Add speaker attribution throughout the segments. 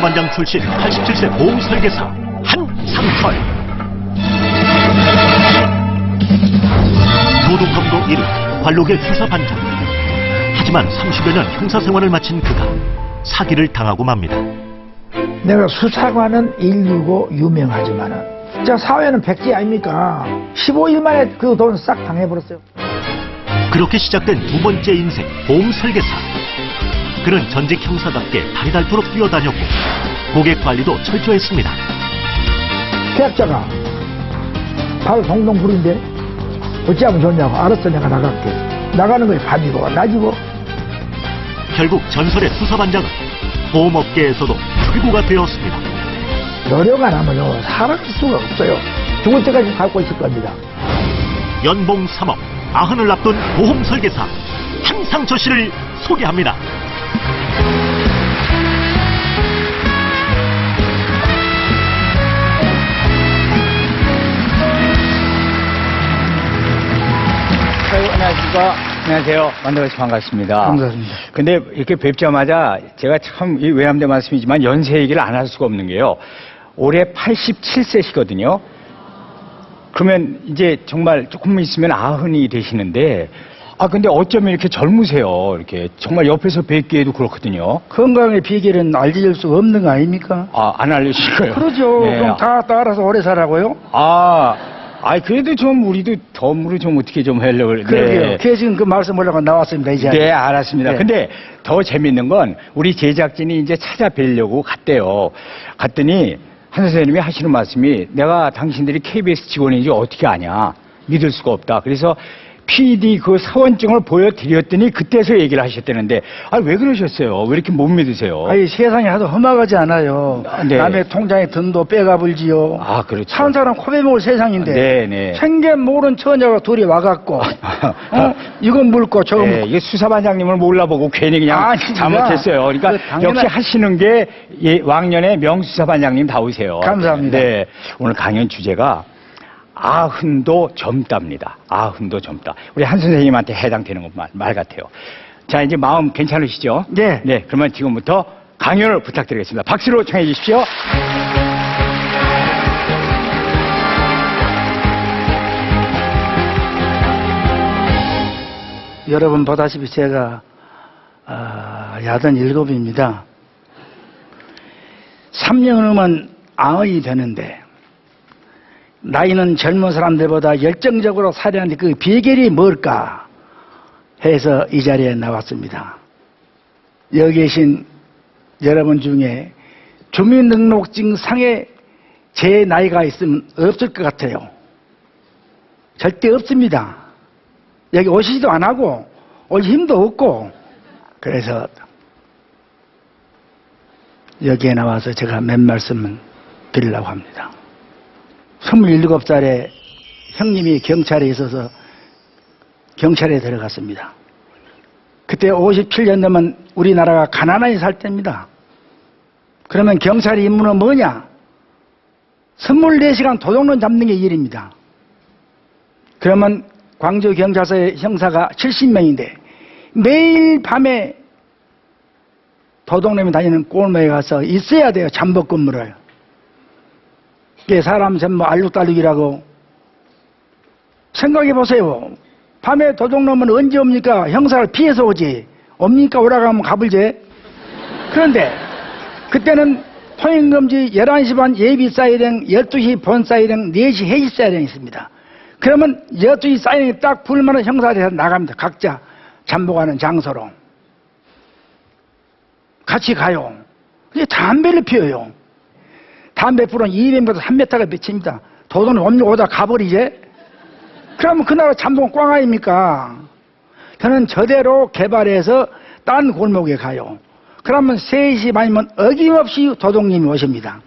Speaker 1: 반장 출신 87세 보험 설계사 한상철. 도둑범도 이른 관록의 수사반장. 하지만 30여 년 형사생활을 마친 그가 사기를 당하고 맙니다.
Speaker 2: 내가 수사관은 119 유명하지만은 저 사회는 백지 아닙니까? 15일 만에 그 돈 싹 당해버렸어요.
Speaker 1: 그렇게 시작된 두 번째 인생 보험 설계사. 그는 전직 형사답게 다리 닳도록 뛰어다녔고 고객 관리도 철저했습니다.
Speaker 2: 계약자가 바로 동동 부린데 어찌하면 좋냐고. 알았어, 내가 나갈게. 나가는 거에 밤이고 낮이고.
Speaker 1: 결국 전설의 수사반장은 보험업계에서도 출구가 되었습니다.
Speaker 2: 노력 안 하면요 살아갈 수가 없어요. 죽을 때까지 갖고 있을 겁니다.
Speaker 1: 연봉 3억, 아흔을 앞둔 보험 설계사 한상철 씨를 소개합니다.
Speaker 3: 안녕하십니까. 안녕하세요. 만나뵈서 반갑습니다.
Speaker 2: 반갑습니다.
Speaker 3: 근데 이렇게 뵙자마자 제가 참 이 외람된 말씀이지만 연세 얘기를 안 할 수가 없는 게요. 올해 87세시거든요. 그러면 이제 정말 조금만 있으면 90이 되시는데, 근데 어쩌면 이렇게 젊으세요. 이렇게 정말 옆에서 뵙기에도 그렇거든요.
Speaker 2: 건강의 비결은 알려줄 수가 없는 거 아닙니까?
Speaker 3: 안 알려주시고요.
Speaker 2: 그러죠.
Speaker 3: 네.
Speaker 2: 그럼 다 따라서 오래 살라고요?
Speaker 3: 그래도 좀 우리도 덤으로 좀 어떻게 좀 하려고.
Speaker 2: 그러게요.
Speaker 3: 네.
Speaker 2: 그래서 지금 그 말씀하려고 나왔습니다, 이제.
Speaker 3: 네, 알았습니다.
Speaker 2: 네.
Speaker 3: 근데 더 재밌는 건 우리 제작진이 이제 찾아뵈려고 갔대요. 갔더니 한 선생님이 하시는 말씀이 내가 당신들이 KBS 직원인지 어떻게 아냐. 믿을 수가 없다. 그래서 PD 그 사원증을 보여드렸더니 그때서 얘기를 하셨다는데 왜 그러셨어요? 왜 이렇게 못 믿으세요?
Speaker 2: 아니, 세상이 하도 험악하지 않아요.
Speaker 3: 네.
Speaker 2: 남의 통장에 돈도 빼가불지요.
Speaker 3: 그렇죠.
Speaker 2: 사는 사람 코베 먹을 세상인데.
Speaker 3: 네네.
Speaker 2: 생계 모른 처녀가 둘이 와갖고, 이건 물고 저건 물고.
Speaker 3: 이게 수사반장님을 몰라보고 괜히 그냥
Speaker 2: 아닙니다.
Speaker 3: 잘못했어요. 그러니까
Speaker 2: 그 당연한-
Speaker 3: 역시 하시는 게 왕년의 명수사반장님 다우세요.
Speaker 2: 감사합니다.
Speaker 3: 네, 오늘 강연 주제가 아흔도 젊답니다. 아흔도 젊다. 우리 한 선생님한테 해당되는 말 같아요. 자, 이제 마음 괜찮으시죠?
Speaker 2: 네.
Speaker 3: 네, 그러면 지금부터 강연을 부탁드리겠습니다. 박수로 청해 주십시오.
Speaker 2: 여러분 보다시피 제가 야단 7입니다. 3년 후면 90이 되는데 나이는 젊은 사람들보다 열정적으로 살아야하는데 그 비결이 뭘까 해서 이 자리에 나왔습니다. 여기 계신 여러분 중에 주민등록증 상에 제 나이가 있으면 없을 것 같아요. 절대 없습니다. 여기 오시지도 안 하고 올 힘도 없고. 그래서 여기에 나와서 제가 몇 말씀은 드리려고 합니다. 27살에 형님이 경찰에 있어서 경찰에 들어갔습니다. 그때 57년 되면 우리나라가 가난하게 살 때입니다. 그러면 경찰의 임무는 뭐냐? 24시간 도둑놈 잡는 게 일입니다. 그러면 광주경찰서의 형사가 70명인데 매일 밤에 도둑놈이 다니는 꼴모에 가서 있어야 돼요. 잠복 근무를. 이게 사람 전부 알록달록이라고. 생각해 보세요. 밤에 도둑놈은 언제 옵니까? 형사를 피해서 오지. 옵니까? 오라가면 가불지. 그런데 그때는 통행금지 11시 반 예비 사이렌, 12시 본 사이렌, 4시 해지 사이렌이 있습니다. 그러면 12시 사이렌이 딱 불면은 형사들이 나갑니다. 각자 잠복하는 장소로. 같이 가요. 이제 담배를 피워요. 담배 불은 200m, 3m가 미칩니다. 도둑은 오다 가버리지? 그러면 그 나라 잠복은 꽝 아닙니까? 저는 저대로 개발해서 딴 골목에 가요. 그러면 3시 반이면 어김없이 도둑님이 오십니다.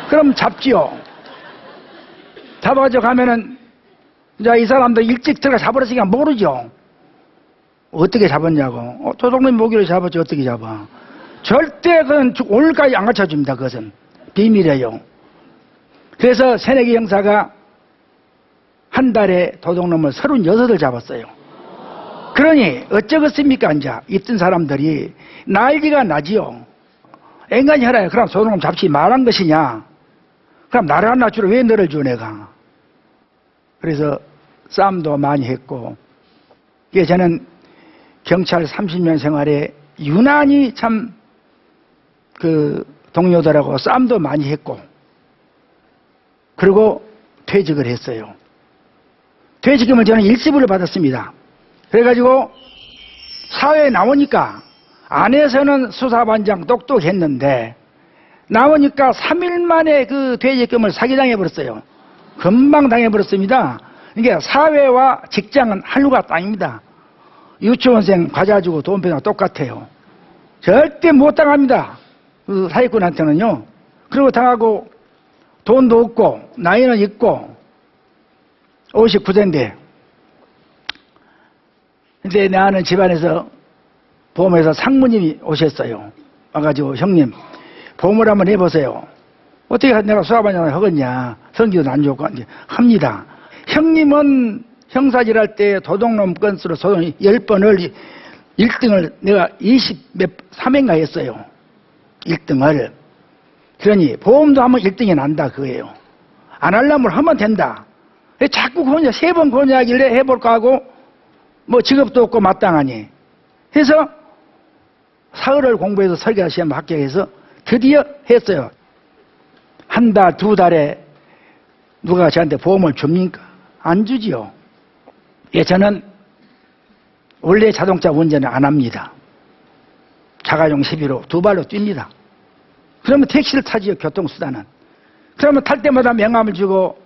Speaker 2: 그럼 잡지요. 잡아가지고 가면은 이제 이 사람도 일찍 들어가 잡으랬으니까 모르죠. 어떻게 잡았냐고. 도둑님 모기를 잡았지 어떻게 잡아. 절대 그건 오늘까지 안 가르쳐줍니다. 그것은 비밀이에요. 그래서 새내기 형사가 한 달에 도둑놈을 36을 잡았어요. 그러니 어쩌겠습니까? 이제 있던 사람들이 날개가 나지요. 앵간히 하라요. 그럼 소동금 잡지 말한 것이냐? 그럼 나를 하나 주로 왜 너를 줘 내가? 그래서 싸움도 많이 했고, 이게 저는 경찰 30년 생활에 유난히 참 그 동료들하고 싸움도 많이 했고, 그리고 퇴직을 했어요. 퇴직금을 저는 일시불을 받았습니다. 그래가지고 사회에 나오니까 안에서는 수사반장 똑똑했는데 나오니까 3일 만에 그 퇴직금을 사기당해버렸어요. 금방 당해버렸습니다. 이게 사회와 직장은 하루가 땅입니다. 유치원생 과자 주고 돈 빼는 거 똑같아요. 절대 못 당합니다. 그 사기꾼한테는요. 그리고 당하고 돈도 없고 나이는 있고 59세인데 이제 내 아는 집안에서 보험회사 상무님이 오셨어요. 와가지고 형님 보험을 한번 해보세요. 어떻게 내가 수사반장을 하겠냐. 성기도 안 좋고 이제 합니다. 형님은 형사질할 때 도둑놈 건수로 소동 10번을 1등을 내가 3회인가 했어요. 1등을. 그러니 보험도 하면 1등이 난다 그거예요. 안 하려면 하면 된다. 자꾸 그냥 3번 권유하길래 해볼까 하고 뭐 직업도 없고 마땅하니 해서 사흘을 공부해서 설계사 시험 합격해서 드디어 했어요. 한 달, 2달에 누가 저한테 보험을 줍니까? 안 주지요. 예, 저는 원래 자동차 운전을 안 합니다. 자가용 시비로 2발로 뜁니다. 그러면 택시를 타지요, 교통수단은. 그러면 탈 때마다 명함을 주고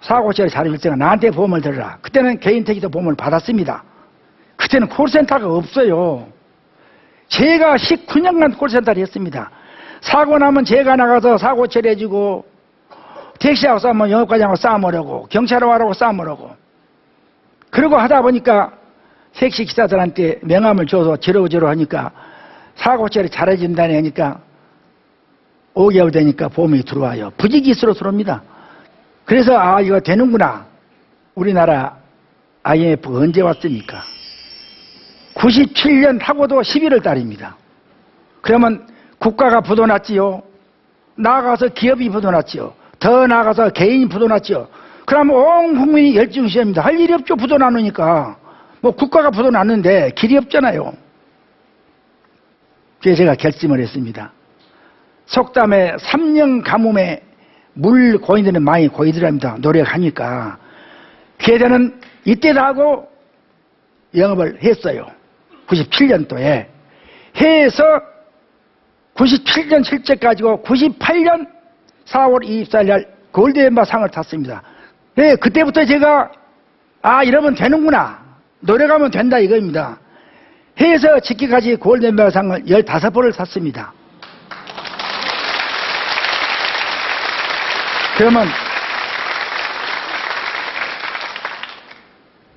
Speaker 2: 사고 처리 잘해줄 때가 나한테 보험을 들어라. 그때는 개인 택시도 보험을 받았습니다. 그때는 콜센터가 없어요. 제가 19년간 콜센터를 했습니다. 사고 나면 제가 나가서 사고 처리해주고 택시하고 싸우면 영업과장하고 싸움하려고 경찰하고 하라고 싸움하려고 그러고 하다 보니까 택시 기사들한테 명함을 줘서 지러지러 하니까 사고 처리 잘해준다니 하니까 5개월 되니까 보험이 들어와요. 부지기수로 들어옵니다. 그래서 아 이거 되는구나. 우리나라 IMF가 언제 왔습니까? 97년 하고도 11월 달입니다. 그러면 국가가 부도났지요. 나아가서 기업이 부도났지요. 더 나아가서 개인이 부도났지요. 그러면 온 국민이 열중시합니다. 할 일이 없죠. 부도나누니까. 뭐 국가가 부도났는데 길이 없잖아요. 그래서 제가 결심을 했습니다. 속담에 3년 가뭄에 물 고인들은 많이 고이더랍니다. 노력하니까. 그래서 저는 이때도 하고 영업을 했어요. 97년도에. 해서 97년 실적 가지고 98년 4월 24일 날 골드엠바 상을 탔습니다. 네, 그때부터 제가 아 이러면 되는구나. 노력하면 된다 이거입니다. 해서 지키까지 골드엠바 상을 15번을 탔습니다. 그러면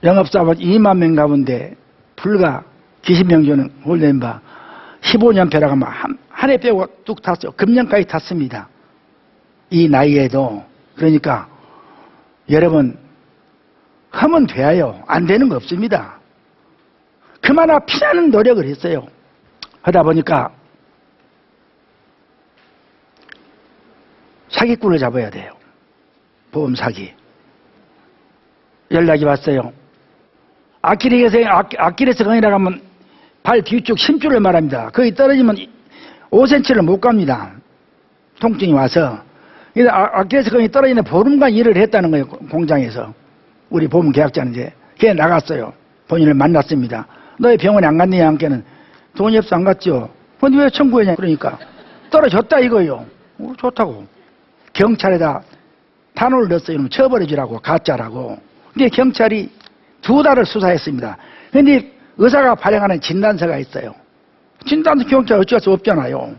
Speaker 2: 영업사원 2만 명 가운데 불과 기십 명 주는 골드엠바 15년표라고 하면 한 해 빼고 뚝 탔어요. 금년까지 탔습니다. 이 나이에도. 그러니까 여러분 하면 돼요. 안 되는 거 없습니다. 그마나 피나는 노력을 했어요. 하다 보니까 사기꾼을 잡아야 돼요. 보험 사기. 연락이 왔어요. 아킬레스 건이라고 하면 발 뒤쪽 심줄을 말합니다. 거기 떨어지면 5cm를 못 갑니다. 통증이 와서. 그래서 아킬레스 건이 떨어지는 보름간 일을 했다는 거예요. 공장에서. 우리 보험 계약자는 이제. 걔 나갔어요. 본인을 만났습니다. 너희 병원에 안 갔느냐 함께는 돈이 없어 안 갔죠. 근데 왜 청구했냐 그러니까 떨어졌다 이거요. 좋다고. 경찰에다 단호를 넣었어요. 이러면 처벌해주라고 가짜라고. 근데 경찰이 2달을 수사했습니다. 근데 의사가 발행하는 진단서가 있어요. 진단서 경찰 어쩔 수 없잖아요.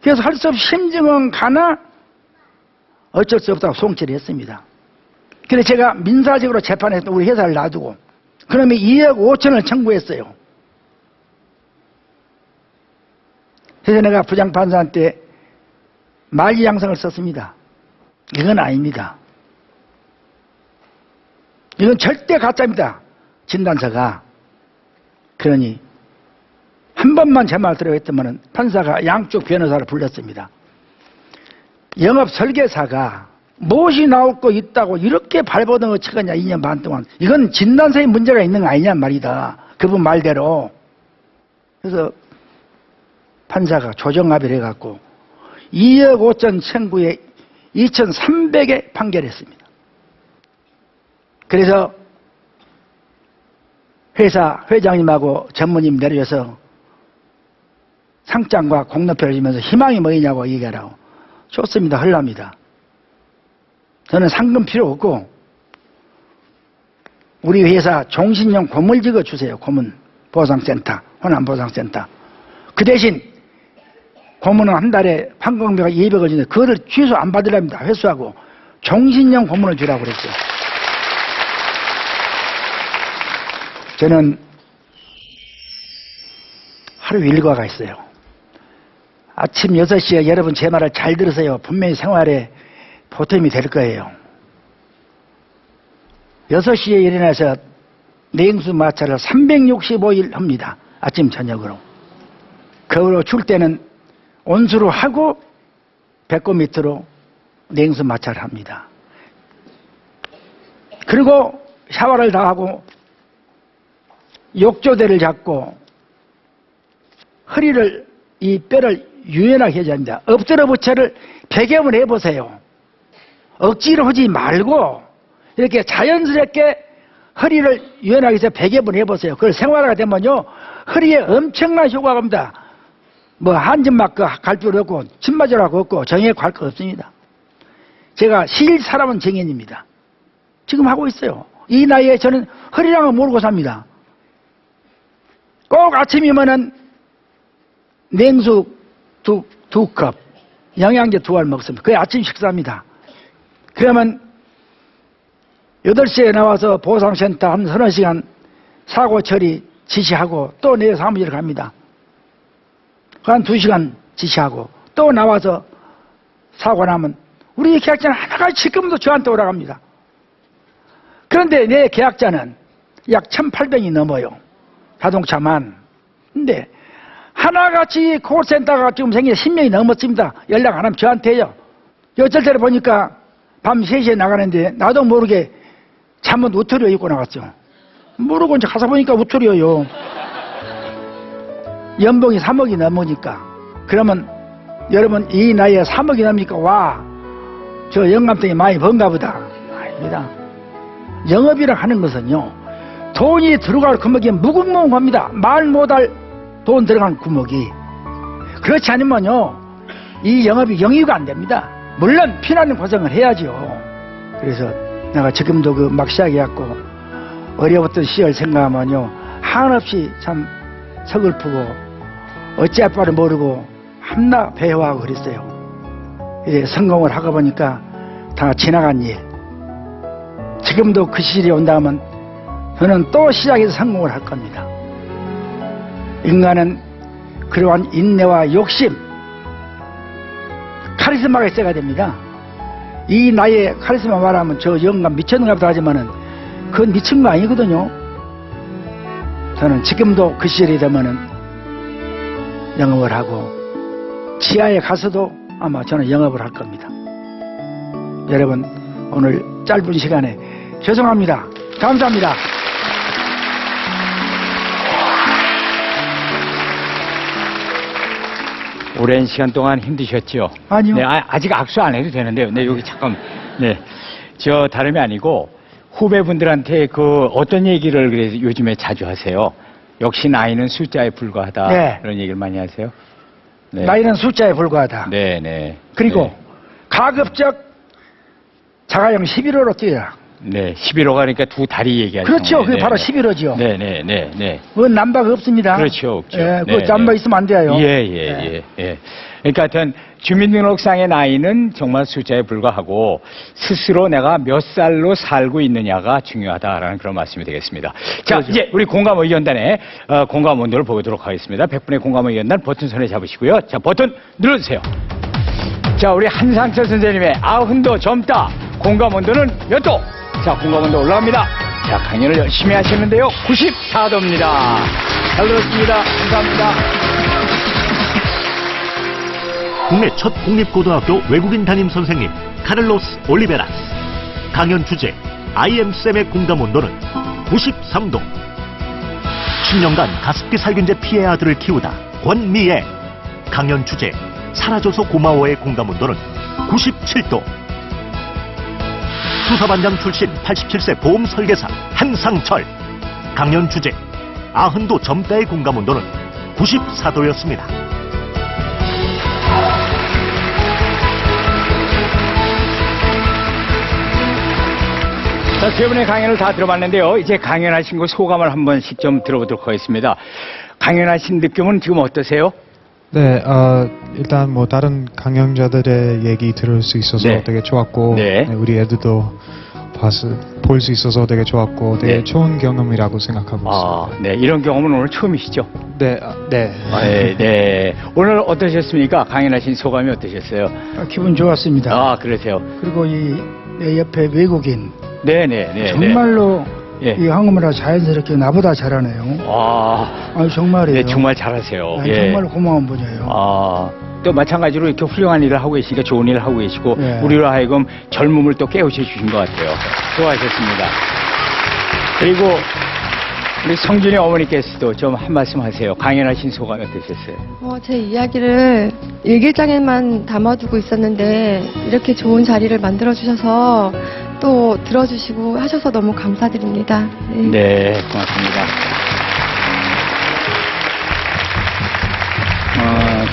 Speaker 2: 그래서 할 수 없이 심증은 가나 어쩔 수 없다고 송치를 했습니다. 그래서 제가 민사적으로 재판해서 우리 회사를 놔두고 그러면 2억 5천을 청구했어요. 그래서 내가 부장판사한테 만리장성을 썼습니다. 이건 아닙니다. 이건 절대 가짜입니다. 진단서가. 그러니 한 번만 제 말 들어했더면 판사가 양쪽 변호사를 불렀습니다. 영업 설계사가 무엇이 나올 거 있다고 이렇게 발버둥을 치겠냐 2년 반 동안. 이건 진단서에 문제가 있는 거 아니냐 말이다. 그분 말대로. 그래서 판사가 조정합의를 해갖고 2억 5천 청구에 2,300에 판결했습니다. 그래서 회사 회장님하고 전무님 내려져서 상장과 공로표를 주면서 희망이 뭐냐고 얘기하라고. 좋습니다. 흘랍니다. 저는 상금 필요 없고 우리 회사 종신형 고물 지어 주세요. 고문 보상센터, 호남보상센터. 그 대신 고문은 한 달에 판공비가 200을 주는데 그거를 취소 안 받으랍니다. 회수하고 종신형 고문을 주라고 그랬죠. 저는 하루 일과가 있어요. 아침 6시에 여러분 제 말을 잘 들으세요. 분명히 생활에 보탬이 될 거예요. 6시에 일어나서 냉수 마찰을 365일 합니다. 아침 저녁으로. 거울로 줄 때는 온수로 하고 배꼽 밑으로 냉수 마찰을 합니다. 그리고 샤워를 다 하고 욕조대를 잡고 허리를 이 뼈를 유연하게 해줘야 합니다. 엎드려 부처를 100여번 해보세요. 억지로 하지 말고 이렇게 자연스럽게 허리를 유연하게 해서 100여번 해보세요. 그걸 생활화가 되면요 허리에 엄청난 효과가 옵니다. 뭐 한줌막 갈 필요 없고 침 맞으라고 없고 정액 갈 거 없습니다. 제가 실 사람은 정인입니다. 지금 하고 있어요. 이 나이에 저는 허리랑은 모르고 삽니다. 꼭 아침이면은 냉수 두 컵, 영양제 2알 먹습니다. 그게 아침 식사입니다. 그러면 8시에 나와서 보상센터 한 30시간 사고 처리 지시하고 또 내 사무실에 갑니다. 한 2시간 지시하고 또 나와서 사고 나면 우리 계약자는 하나가 지금도 저한테 오라갑니다. 그런데 내 계약자는 약 1,800이 넘어요. 자동차만. 근데 하나같이 콜센터가 지금 생긴 10명이 넘었습니다. 연락 안 하면 저한테 해요. 어쩔 때를 보니까 밤 3시에 나가는데 나도 모르게 잠옷 우토리어 입고 나갔죠. 모르고 이제 가서 보니까 우토리어요. 연봉이 3억이 넘으니까. 그러면 여러분 이 나이에 3억이 넘으니까 와, 저 영감탱이 많이 번가 보다. 아닙니다. 영업이라 하는 것은요 돈이 들어갈 구멍이 무궁무궁합니다. 말 못할 돈 들어간 구멍이. 그렇지 않으면요 이 영업이 영위가 안 됩니다. 물론 피나는 고생을 해야죠. 그래서 내가 지금도 그 막 시작해갖고 어려웠던 시절 생각하면요 한없이 참 서글프고 어찌할 바를 모르고 한나 배워하고 그랬어요. 이제 성공을 하고 보니까 다 지나간 일. 지금도 그 시절이 온다면 저는 또 시작해서 성공을 할 겁니다. 인간은 그러한 인내와 욕심, 카리스마가 있어야 됩니다. 이 나이에 카리스마 말하면 저 영감 미쳤는가 보다 하지만은 그건 미친 거 아니거든요. 저는 지금도 그 시절이 되면은 영업을 하고 지하에 가서도 아마 저는 영업을 할 겁니다. 여러분 오늘 짧은 시간에 죄송합니다. 감사합니다.
Speaker 3: 오랜 시간 동안 힘드셨죠?
Speaker 2: 아니요.
Speaker 3: 네, 아직 악수 안 해도 되는데요. 네, 여기 잠깐. 네. 저 다름이 아니고 후배분들한테 그 어떤 얘기를 그래서 요즘에 자주 하세요? 역시 나이는 숫자에 불과하다.
Speaker 2: 네.
Speaker 3: 그런 얘기를 많이 하세요? 네.
Speaker 2: 나이는 숫자에 불과하다.
Speaker 3: 네, 네.
Speaker 2: 그리고
Speaker 3: 네.
Speaker 2: 가급적 자가용 11호로 뛰어라.
Speaker 3: 네, 11호 가니까 두 다리 얘기하죠.
Speaker 2: 그렇죠. 그게
Speaker 3: 네,
Speaker 2: 바로
Speaker 3: 네.
Speaker 2: 11호죠.
Speaker 3: 네, 네, 네, 네.
Speaker 2: 그건 남바가 없습니다.
Speaker 3: 그렇죠, 없죠.
Speaker 2: 예,
Speaker 3: 네,
Speaker 2: 그 남바
Speaker 3: 네.
Speaker 2: 있으면 안 돼요.
Speaker 3: 예, 예,
Speaker 2: 네.
Speaker 3: 예, 예. 그러니까 하여튼 주민등록상의 나이는 정말 숫자에 불과하고 스스로 내가 몇 살로 살고 있느냐가 중요하다라는 그런 말씀이 되겠습니다. 자,
Speaker 2: 그렇죠.
Speaker 3: 이제 우리 공감의견단의 공감 온도를 보도록 하겠습니다. 100분의 공감의견단 버튼 손에 잡으시고요. 자, 버튼 눌러주세요. 자, 우리 한상철 선생님의 아흔도 젊다. 공감 온도는 몇 도? 자, 공감 온도 올라갑니다. 자, 강연을 열심히 하셨는데요. 94도입니다. 잘 들었습니다. 감사합니다.
Speaker 1: 국내 첫 공립고등학교 외국인 담임 선생님 카를로스 올리베라스. 강연 주제 IM쌤의 공감 온도는 93도. 10년간 가습기 살균제 피해 아들을 키우다 권미애. 강연 주제 사라져서 고마워의 공감 온도는 97도. 수사반장 출신 87세 보험 설계사 한상철. 강연 주제 90도 점대의 공감 온도는 94도였습니다.
Speaker 3: 자, 세 분의 강연을 다 들어봤는데요. 이제 강연하신 거 소감을 한 번씩 좀 들어보도록 하겠습니다. 강연하신 느낌은 지금 어떠세요?
Speaker 4: 네, 일단 뭐 다른 강연자들의 얘기 들을 수 있어서
Speaker 3: 네.
Speaker 4: 되게 좋았고,
Speaker 3: 네.
Speaker 4: 네, 우리 애들도 볼 수 있어서 되게 좋았고, 되게
Speaker 3: 네.
Speaker 4: 좋은 경험이라고 생각하고 있습니다.
Speaker 3: 네, 이런 경험은 오늘 처음이시죠?
Speaker 4: 네, 네.
Speaker 3: 네, 네. 오늘 어떠셨습니까? 강연하신 소감이 어떠셨어요?
Speaker 2: 기분 좋았습니다.
Speaker 3: 아, 그러세요.
Speaker 2: 그리고 내 옆에 외국인
Speaker 3: 네, 네, 네.
Speaker 2: 정말로
Speaker 3: 예.
Speaker 2: 이 한국말을 자연스럽게 나보다 잘하네요. 정말이에요.
Speaker 3: 네, 정말 잘하세요.
Speaker 2: 아,
Speaker 3: 예.
Speaker 2: 정말 고마운 분이에요.
Speaker 3: 또 마찬가지로 이렇게 훌륭한 일을 하고 계시니까 좋은 일을 하고 계시고
Speaker 2: 예.
Speaker 3: 우리로 하여금 젊음을 또 깨우쳐 주신 것 같아요. 수고하셨습니다. 그리고 우리 성준이 어머니께서도 좀 한 말씀 하세요. 강연하신 소감이 어떠셨어요?
Speaker 5: 제 이야기를 일기장에만 담아두고 있었는데 이렇게 좋은 자리를 만들어주셔서 또 들어주시고 하셔서 너무 감사드립니다.
Speaker 3: 네, 고맙습니다.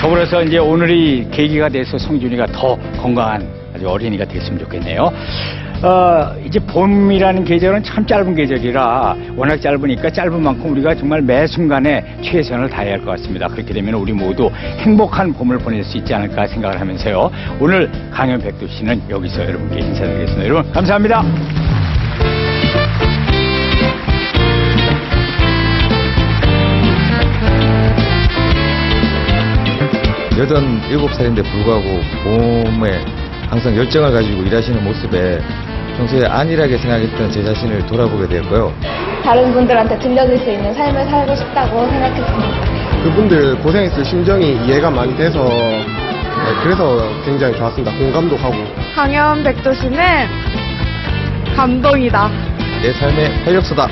Speaker 3: 더불어서 이제 오늘이 계기가 돼서 성준이가 더 건강한 아주 어린이가 됐으면 좋겠네요. 이제 봄이라는 계절은 참 짧은 계절이라 워낙 짧으니까 짧은 만큼 우리가 정말 매 순간에 최선을 다해야 할 것 같습니다. 그렇게 되면 우리 모두 행복한 봄을 보낼 수 있지 않을까 생각을 하면서요. 오늘 강연 백두씨는 여기서 여러분께 인사드리겠습니다. 여러분 감사합니다.
Speaker 6: 여든 7살인데 불구하고 봄에 항상 열정을 가지고 일하시는 모습에 평소에 안일하게 생각했던 제 자신을 돌아보게 되었고요.
Speaker 7: 다른 분들한테 들려줄 수 있는 삶을 살고 싶다고 생각했습니다.
Speaker 8: 그분들 고생했을 심정이 이해가 많이 돼서 그래서 굉장히 좋았습니다. 공감도 하고.
Speaker 9: 강연 백도시는 감동이다.
Speaker 6: 내 삶의 활력소다.